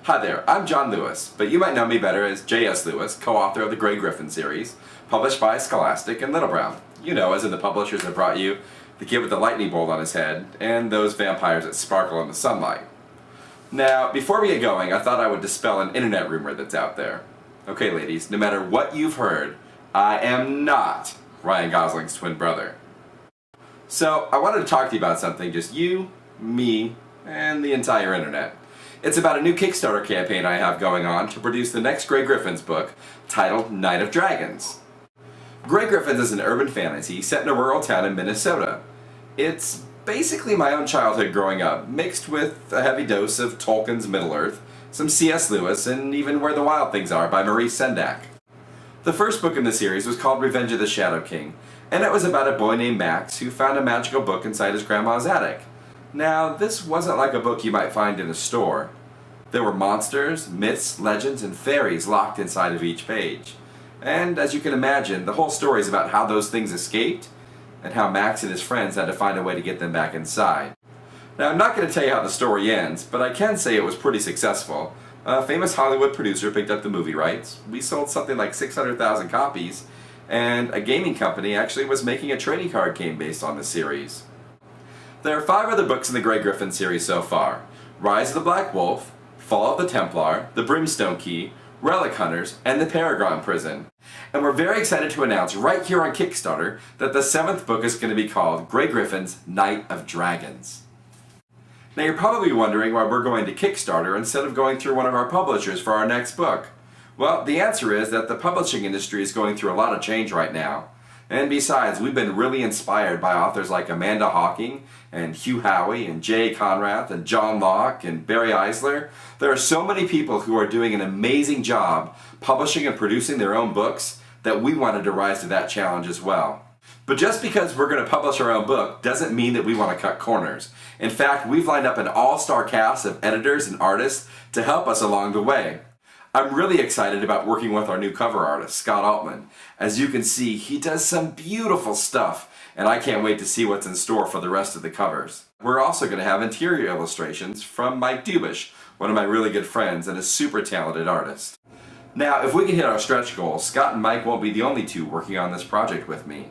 Hi there, I'm John Lewis, but you might know me better as J.S. Lewis, co-author of the Grey Griffin series, published by Scholastic and Little Brown. You know, as in the publishers that brought you The Kid with the Lightning Bolt on his head, and those vampires that sparkle in the sunlight. Now, before we get going, I thought I would dispel an internet rumor that's out there. Okay, ladies, no matter what you've heard, I am not Ryan Gosling's twin brother. So, I wanted to talk to you about something, just you, me, and the entire internet. It's about a new Kickstarter campaign I have going on to produce the next Grey Griffins book, titled Night of Dragons. Grey Griffins is an urban fantasy set in a rural town in Minnesota. It's basically my own childhood growing up, mixed with a heavy dose of Tolkien's Middle-earth, some C.S. Lewis, and even Where the Wild Things Are by Maurice Sendak. The first book in the series was called Revenge of the Shadow King, and it was about a boy named Max who found a magical book inside his grandma's attic. Now, this wasn't like a book you might find in a store. There were monsters, myths, legends, and fairies locked inside of each page. And as you can imagine, the whole story is about how those things escaped, and how Max and his friends had to find a way to get them back inside. Now, I'm not going to tell you how the story ends, but I can say it was pretty successful. A famous Hollywood producer picked up the movie rights, we sold something like 600,000 copies, and a gaming company actually was making a trading card game based on the series. There are 5 other books in the Grey Griffin series so far: Rise of the Black Wolf, Fall of the Templar, The Brimstone Key, Relic Hunters, and The Paragon Prison. And we're very excited to announce right here on Kickstarter that the 7th book is going to be called Grey Griffin's Night of Dragons. Now you're probably wondering why we're going to Kickstarter instead of going through one of our publishers for our next book. Well, the answer is that the publishing industry is going through a lot of change right now. And besides, we've been really inspired by authors like Amanda Hawking, and Hugh Howey, and Jay Conrath, and John Locke, and Barry Eisler. There are so many people who are doing an amazing job publishing and producing their own books that we wanted to rise to that challenge as well. But just because we're going to publish our own book doesn't mean that we want to cut corners. In fact, we've lined up an all-star cast of editors and artists to help us along the way. I'm really excited about working with our new cover artist, Scott Altman. As you can see, he does some beautiful stuff, and I can't wait to see what's in store for the rest of the covers. We're also going to have interior illustrations from Mike Dubish, one of my really good friends and a super talented artist. Now, if we can hit our stretch goals, Scott and Mike won't be the only two working on this project with me.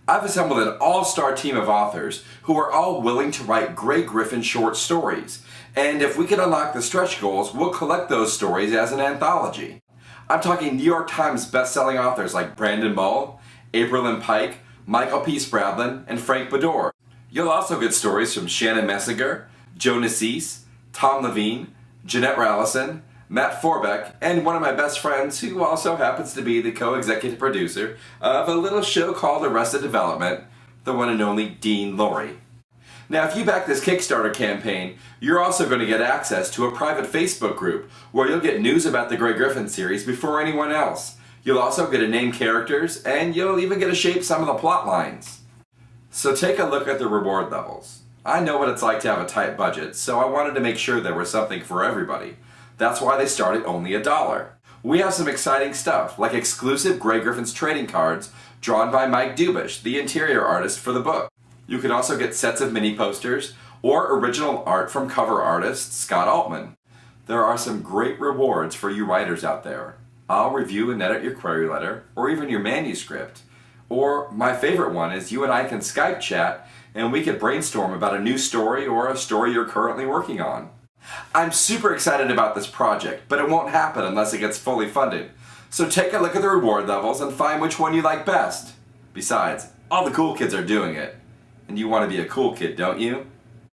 I've assembled an all-star team of authors who are all willing to write Grey Griffin short stories. And if we can unlock the stretch goals, we'll collect those stories as an anthology. I'm talking New York Times best-selling authors like Brandon Mull, April Lynn Pike, Michael P. Spradlin, and Frank Bador. You'll also get stories from Shannon Messinger, Joe Nassis, Tom Levine, Jeanette Rallison, Matt Forbeck, and one of my best friends who also happens to be the co-executive producer of a little show called Arrested Development, the one and only Dean Lorry. Now, if you back this Kickstarter campaign, you're also going to get access to a private Facebook group where you'll get news about the Grey Griffin series before anyone else. You'll also get to name characters, and you'll even get to shape some of the plot lines. So take a look at the reward levels. I know what it's like to have a tight budget, so I wanted to make sure there was something for everybody. That's why they start at only $1. We have some exciting stuff, like exclusive Grey Griffins trading cards drawn by Mike Dubish, the interior artist for the book. You can also get sets of mini posters or original art from cover artist Scott Altman. There are some great rewards for you writers out there. I'll review and edit your query letter, or even your manuscript. Or my favorite one is you and I can Skype chat and we can brainstorm about a new story or a story you're currently working on. I'm super excited about this project, but it won't happen unless it gets fully funded. So take a look at the reward levels and find which one you like best. Besides, all the cool kids are doing it. And you want to be a cool kid, don't you?